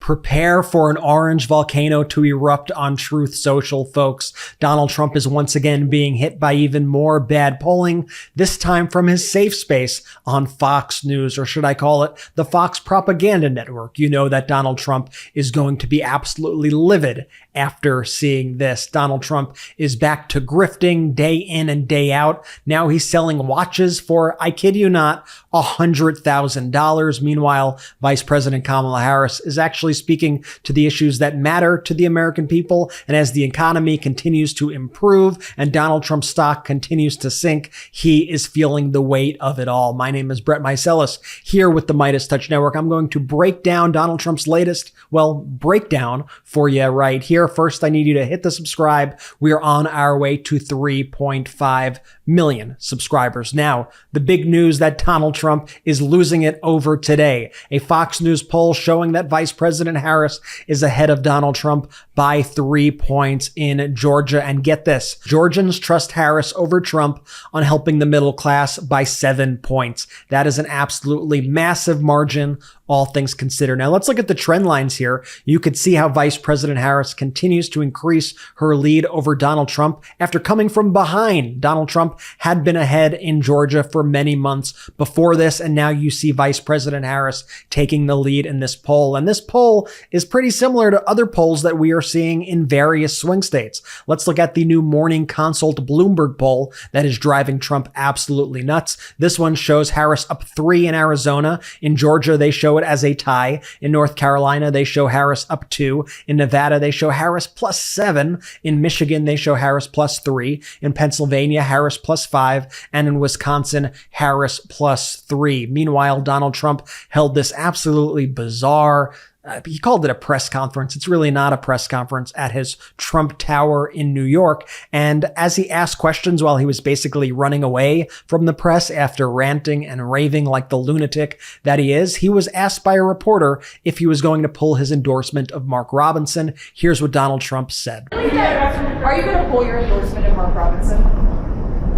Prepare for an orange volcano to erupt on Truth Social, folks. Donald Trump is once again being hit by even more bad polling, this time from his safe space on Fox News, or should I call it the Fox Propaganda Network. You know that Donald Trump is going to be absolutely livid after seeing this. Donald Trump is back to grifting day in and day out. Now he's selling watches for, I kid you not, $100,000. Meanwhile, Vice President Kamala Harris is actually speaking to the issues that matter to the American people. And as the economy continues to improve and Donald Trump's stock continues to sink, he is feeling the weight of it all. My name is Meiselas here with the MeidasTouch Network. I'm going to break down Donald Trump's latest, breakdown for you right here. First, I need you to hit the subscribe. We are on our way to 3.5 million subscribers. Now, the big news that Donald Trump is losing it over today. A Fox News poll showing that Vice President Harris is ahead of Donald Trump by 3 points in Georgia. And get this, Georgians trust Harris over Trump on helping the middle class by 7 points. That is an absolutely massive margin, all things considered. Now, let's look at the trend lines here. You could see how Vice President Harris continues to increase her lead over Donald Trump after coming from behind. Donald Trump had been ahead in Georgia for many months before this, and now you see Vice President Harris taking the lead in this poll. And this poll is pretty similar to other polls that we are seeing in various swing states. Let's look at the new Morning Consult Bloomberg poll that is driving Trump absolutely nuts. This one shows Harris up 3 in Arizona. In Georgia, they show it as a tie. In North Carolina, they show Harris up 2. In Nevada, they show Harris plus 7. In Michigan, they show Harris plus 3. In Pennsylvania, Harris plus 5. And in Wisconsin, Harris plus 3. Meanwhile, Donald Trump held this absolutely bizarre, he called it a press conference. It's really not a press conference, at his Trump Tower in New York. And as he asked questions while he was basically running away from the press after ranting and raving like the lunatic that he is, he was asked by a reporter if he was going to pull his endorsement of Mark Robinson. Here's what Donald Trump said. Are you going to pull your endorsement of Mark Robinson?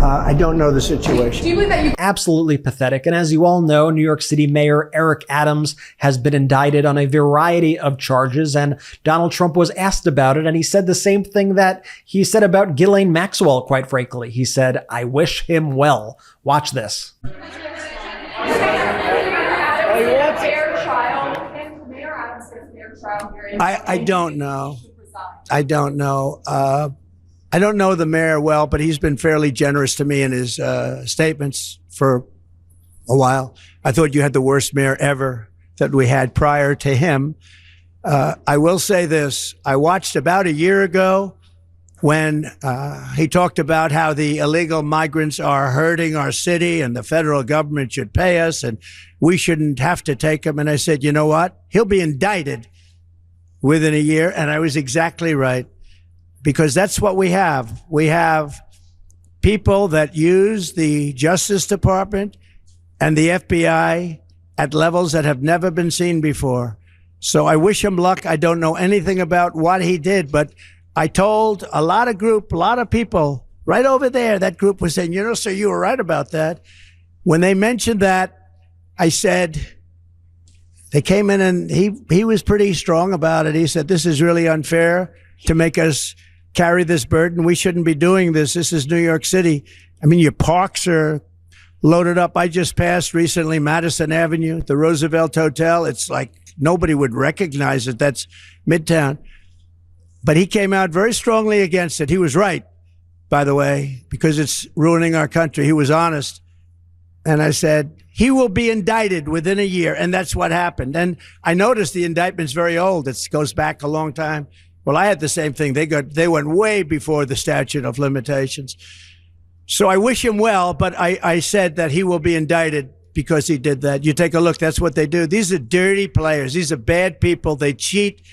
I don't know the situation. Do you believe that you... Absolutely pathetic. And as you all know, New York City Mayor Eric Adams has been indicted on a variety of charges, and Donald Trump was asked about it, and he said the same thing that he said about Ghislaine Maxwell, quite frankly. He said, "I wish him well." Watch this. I don't know. I don't know. I don't know the mayor well, but he's been fairly generous to me in his statements for a while. I thought you had the worst mayor ever that we had prior to him. I will say this. I watched about a year ago when he talked about how the illegal migrants are hurting our city and the federal government should pay us and we shouldn't have to take them. And I said, you know what? He'll be indicted within a year. And I was exactly right. Because that's what we have. We have people that use the Justice Department and the FBI at levels that have never been seen before. So I wish him luck. I don't know anything about what he did, but I told a lot of people right over there, that group was saying, sir, you were right about that. When they mentioned that, I said, they came in and he was pretty strong about it. He said, this is really unfair to make us carry this burden. We shouldn't be doing this. This is New York City. I mean, your parks are loaded up. I just passed recently Madison Avenue, the Roosevelt Hotel. It's like nobody would recognize it. That's Midtown. But he came out very strongly against it. He was right, by the way, because it's ruining our country. He was honest. And I said, he will be indicted within a year. And that's what happened. And I noticed the indictment's very old. It goes back a long time. Well, I had the same thing. They went way before the statute of limitations. So I wish him well, but I said that he will be indicted because he did that. You take a look. That's what they do. These are dirty players. These are bad people. They cheat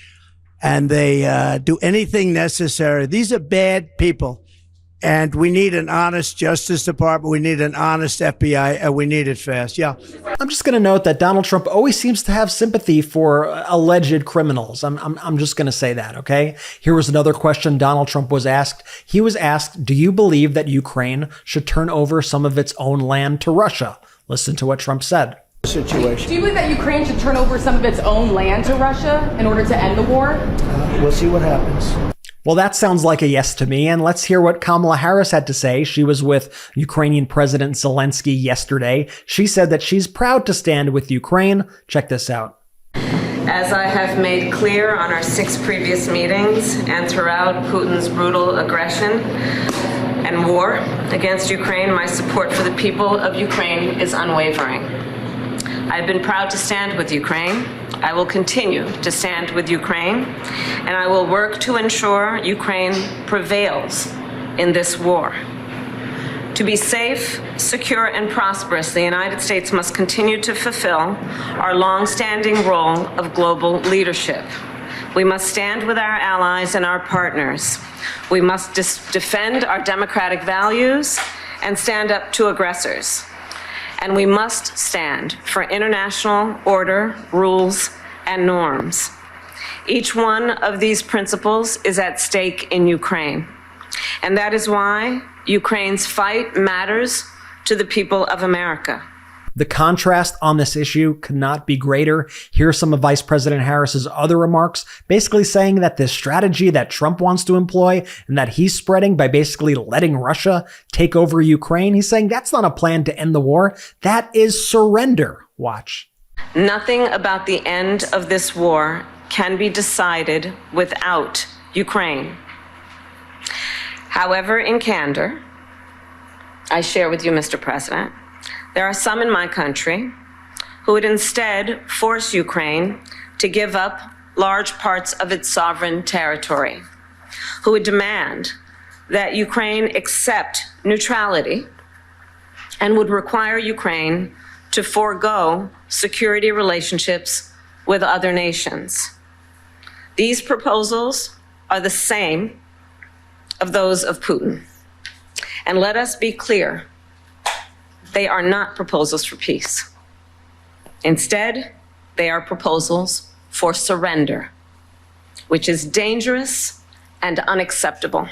and they do anything necessary. These are bad people. And we need an honest Justice Department. We need an honest FBI, and we need it fast. Yeah. I'm just going to note that Donald Trump always seems to have sympathy for alleged criminals. I'm just going to say that, okay? Here was another question Donald Trump was asked. He was asked, do you believe that Ukraine should turn over some of its own land to Russia? Listen to what Trump said. situation. Do you believe that Ukraine should turn over some of its own land to Russia in order to end the war? We'll see what happens. Well, that sounds like a yes to me. And let's hear what Kamala Harris had to say. She was with Ukrainian President Zelensky yesterday. She said that she's proud to stand with Ukraine. Check this out. As I have made clear on our 6 previous meetings and throughout Putin's brutal aggression and war against Ukraine, my support for the people of Ukraine is unwavering. I've been proud to stand with Ukraine. I will continue to stand with Ukraine, and I will work to ensure Ukraine prevails in this war. To be safe, secure, and prosperous, the United States must continue to fulfill our long-standing role of global leadership. We must stand with our allies and our partners. We must defend our democratic values and stand up to aggressors. And we must stand for international order, rules, and norms. Each one of these principles is at stake in Ukraine. And that is why Ukraine's fight matters to the people of America. The contrast on this issue could not be greater. Here's some of Vice President Harris's other remarks, basically saying that this strategy that Trump wants to employ and that he's spreading by basically letting Russia take over Ukraine, he's saying that's not a plan to end the war. That is surrender. Watch. Nothing about the end of this war can be decided without Ukraine. However, in candor, I share with you, Mr. President, there are some in my country who would instead force Ukraine to give up large parts of its sovereign territory, who would demand that Ukraine accept neutrality and would require Ukraine to forego security relationships with other nations. These proposals are the same of those of Putin. And let us be clear, they are not proposals for peace. Instead, they are proposals for surrender, which is dangerous and unacceptable.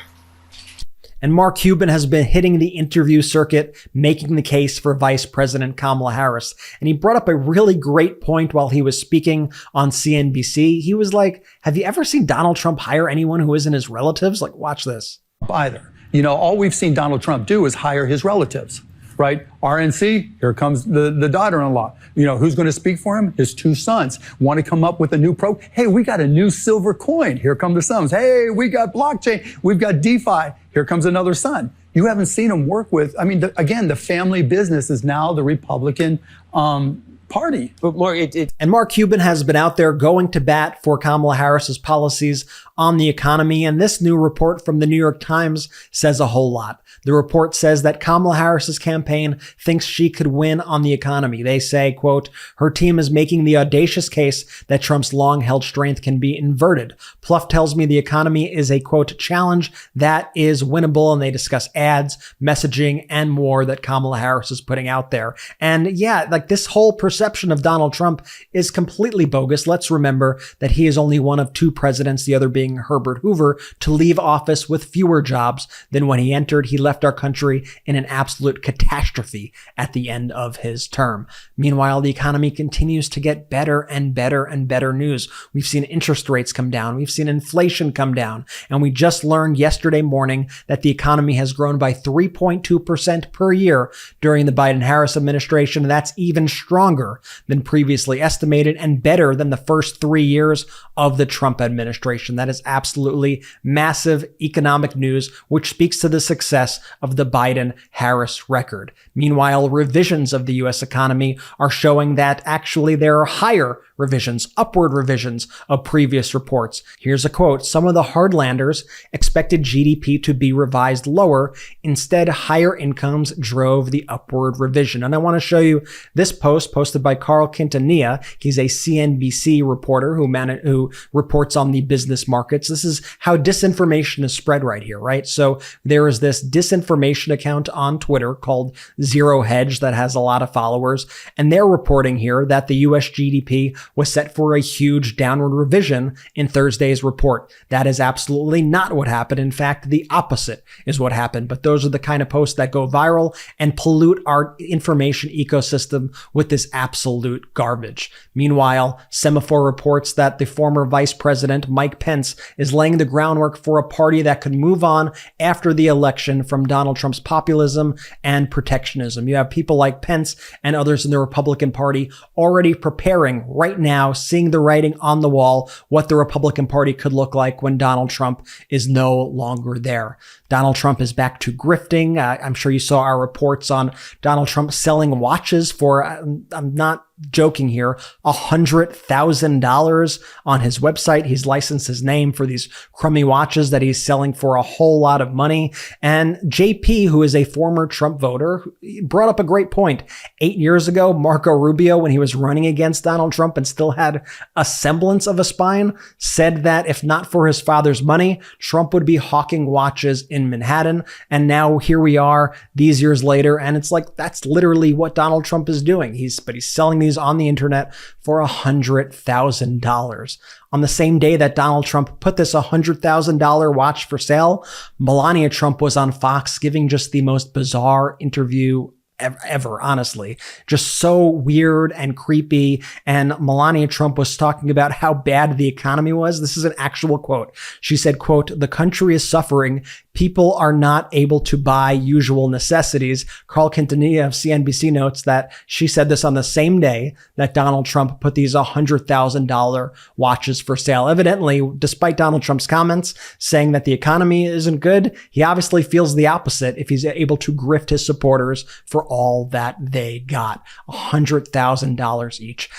And Mark Cuban has been hitting the interview circuit, making the case for Vice President Kamala Harris. And he brought up a really great point while he was speaking on CNBC. He was like, have you ever seen Donald Trump hire anyone who isn't his relatives? Like, watch this. Either. You know, all we've seen Donald Trump do is hire his relatives, right? RNC, here comes the daughter-in-law. You know, who's going to speak for him? His 2 sons. Want to come up with a new Hey, we got a new silver coin. Here come the sons. Hey, we got blockchain. We've got DeFi. Here comes another son. You haven't seen him work with, I mean, again, the family business is now the Republican party. But more, And Mark Cuban has been out there going to bat for Kamala Harris's policies on the economy. And this new report from the New York Times says a whole lot. The report says that Kamala Harris's campaign thinks she could win on the economy. They say, quote, her team is making the audacious case that Trump's long-held strength can be inverted. Pluff tells me the economy is a, quote, challenge that is winnable. And they discuss ads, messaging, and more that Kamala Harris is putting out there. And yeah, like this whole perception of Donald Trump is completely bogus. Let's remember that he is only one of 2 presidents, the other being Herbert Hoover, to leave office with fewer jobs than when he entered. He left our country in an absolute catastrophe at the end of his term. Meanwhile, the economy continues to get better and better and better news. We've seen interest rates come down. We've seen inflation come down. And we just learned yesterday morning that the economy has grown by 3.2% per year during the Biden-Harris administration. And that's even stronger than previously estimated and better than the first 3 years of the Trump administration. That is absolutely massive economic news, which speaks to the success of the Biden-Harris record. Meanwhile, revisions of the U.S. economy are showing that actually there are higher revisions, upward revisions of previous reports. Here's a quote. Some of the hardlanders expected GDP to be revised lower. Instead, higher incomes drove the upward revision. And I want to show you this post posted by Carl Quintanilla. He's a CNBC reporter who reports on the business markets. This is how disinformation is spread right here, right? So there is this disinformation account on Twitter called Zero Hedge that has a lot of followers. And they're reporting here that the US GDP was set for a huge downward revision in Thursday's report. That is absolutely not what happened. In fact, the opposite is what happened. But those are the kind of posts that go viral and pollute our information ecosystem with this absolute garbage. Meanwhile, Semaphore reports that the former Vice President Mike Pence is laying the groundwork for a party that could move on after the election from Donald Trump's populism and protectionism. You have people like Pence and others in the Republican Party already preparing right now, seeing the writing on the wall, what the Republican Party could look like when Donald Trump is no longer there. Donald Trump is back to grifting. I'm sure you saw our reports on Donald Trump selling watches for, I'm not joking here, $100,000 on his website. He's licensed his name for these crummy watches that he's selling for a whole lot of money. And JP, who is a former Trump voter, brought up a great point. 8 years ago, Marco Rubio, when he was running against Donald Trump and still had a semblance of a spine, said that if not for his father's money, Trump would be hawking watches in Manhattan. And now here we are these years later. And it's like, that's literally what Donald Trump is doing. He's selling these on the internet for $100,000. On the same day that Donald Trump put this $100,000 watch for sale, Melania Trump was on Fox giving just the most bizarre interview ever, honestly. Just so weird and creepy. And Melania Trump was talking about how bad the economy was. This is an actual quote. She said, quote, "The country is suffering. People are not able to buy usual necessities." Carl Quintanilla of CNBC notes that she said this on the same day that Donald Trump put these $100,000 watches for sale. Evidently, despite Donald Trump's comments saying that the economy isn't good, he obviously feels the opposite if he's able to grift his supporters for all that they got. $100,000 each.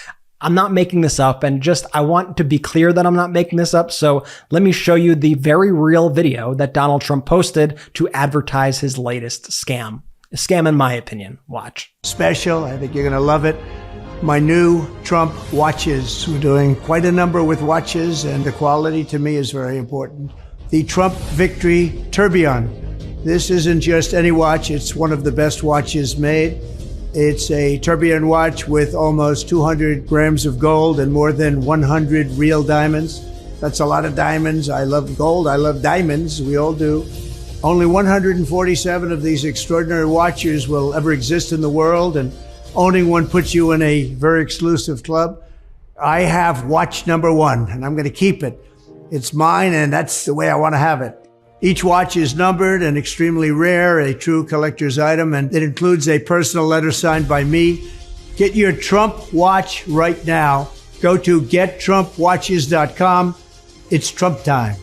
I'm not making this up, and I want to be clear that I'm not making this up. So let me show you the very real video that Donald Trump posted to advertise his latest scam. A scam in my opinion. Watch. Special. I think you're going to love it. My new Trump watches. We're doing quite a number with watches, and the quality to me is very important. The Trump Victory Tourbillon. This isn't just any watch. It's one of the best watches made. It's a tourbillon watch with almost 200 grams of gold and more than 100 real diamonds. That's a lot of diamonds. I love gold. I love diamonds. We all do. Only 147 of these extraordinary watches will ever exist in the world, and owning one puts you in a very exclusive club. I have watch number one, and I'm going to keep it. It's mine, and that's the way I want to have it. Each watch is numbered and extremely rare, a true collector's item, and it includes a personal letter signed by me. Get your Trump watch right now. Go to gettrumpwatches.com. It's Trump time.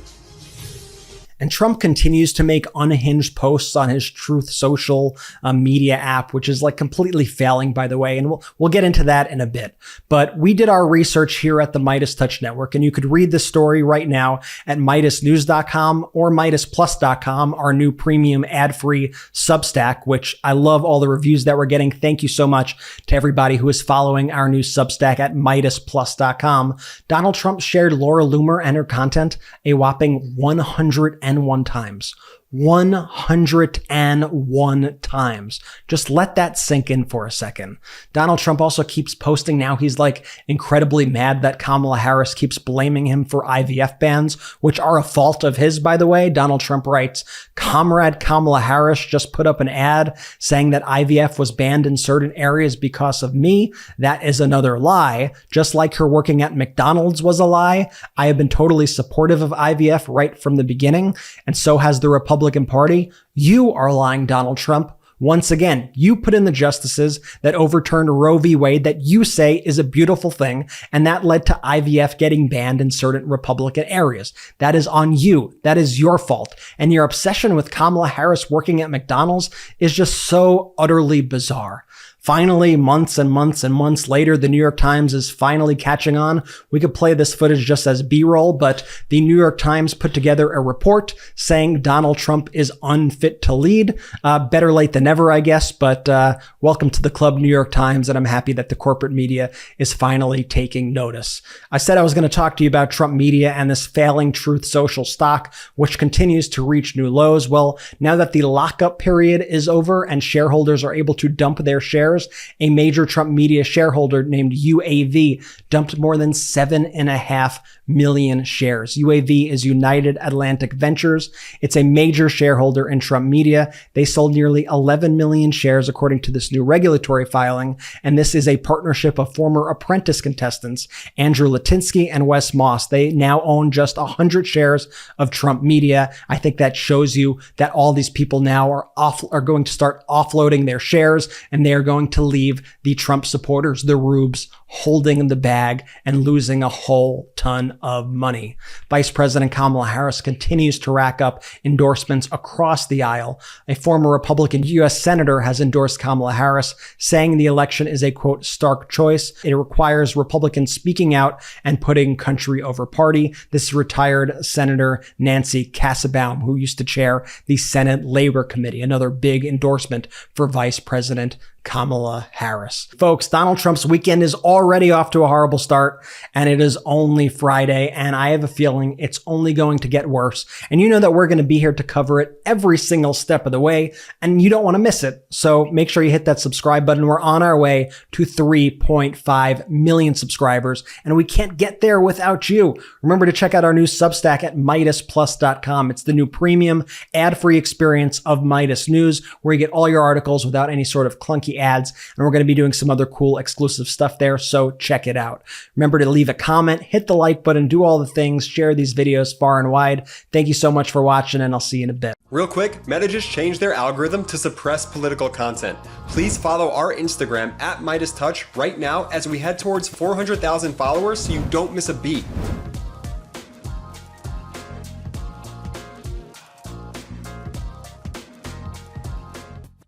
And Trump continues to make unhinged posts on his Truth Social media app, which is like completely failing, by the way. And we'll get into that in a bit. But we did our research here at the MeidasTouch Network, and you could read the story right now at MeidasNews.com or MeidasPlus.com, our new premium ad-free Substack, which I love all the reviews that we're getting. Thank you so much to everybody who is following our new Substack at MeidasPlus.com. Donald Trump shared Laura Loomer and her content a whopping 101 times. 101 times. Just let that sink in for a second. Donald Trump also keeps posting now. He's like incredibly mad that Kamala Harris keeps blaming him for IVF bans, which are a fault of his, by the way. Donald Trump writes, "Comrade Kamala Harris just put up an ad saying that IVF was banned in certain areas because of me. That is another lie. Just like her working at McDonald's was a lie. I have been totally supportive of IVF right from the beginning, and so has the Republican Party. You are lying, Donald Trump. Once again, you put in the justices that overturned Roe v. Wade that you say is a beautiful thing, and that led to IVF getting banned in certain Republican areas. That is on you. That is your fault. And your obsession with Kamala Harris working at McDonald's is just so utterly bizarre." Finally, months and months and months later, the New York Times is finally catching on. We could play this footage just as B-roll, but the New York Times put together a report saying Donald Trump is unfit to lead. Better late than never, I guess, but welcome to the club, New York Times, and I'm happy that the corporate media is finally taking notice. I said I was going to talk to you about Trump media and this failing Truth Social stock, which continues to reach new lows. Well, now that the lockup period is over and shareholders are able to dump their shares, shares. A major Trump media shareholder named UAV dumped more than 7.5 million shares. UAV is United Atlantic Ventures. It's a major shareholder in Trump media. They sold nearly 11 million shares according to this new regulatory filing. And this is a partnership of former Apprentice contestants, Andrew Latinsky and Wes Moss. They now own just 100 shares of Trump media. I think that shows you that all these people now are going to start offloading their shares, and they are going to leave the Trump supporters, the rubes, holding the bag and losing a whole ton of money. Vice President Kamala Harris continues to rack up endorsements across the aisle. A former Republican U.S. Senator has endorsed Kamala Harris, saying the election is a, quote, stark choice. It requires Republicans speaking out and putting country over party. This is retired Senator Nancy Kassebaum, who used to chair the Senate Labor Committee, another big endorsement for Vice President Kamala Harris. Folks, Donald Trump's weekend is already off to a horrible start, and it is only Friday, and I have a feeling it's only going to get worse. And you know that we're going to be here to cover it every single step of the way, and you don't want to miss it. So make sure you hit that subscribe button. We're on our way to 3.5 million subscribers, and we can't get there without you. Remember to check out our new Substack at MeidasPlus.com. It's the new premium ad-free experience of Meidas News, where you get all your articles without any sort of clunky ads, and we're going to be doing some other cool exclusive stuff there, so check it out. Remember to leave a comment, hit the like button, do all the things, share these videos far and wide. Thank you so much for watching, and I'll see you in a bit. Real quick, Meta just changed their algorithm to suppress political content. Please follow our Instagram at MeidasTouch right now as we head towards 400,000 followers so you don't miss a beat.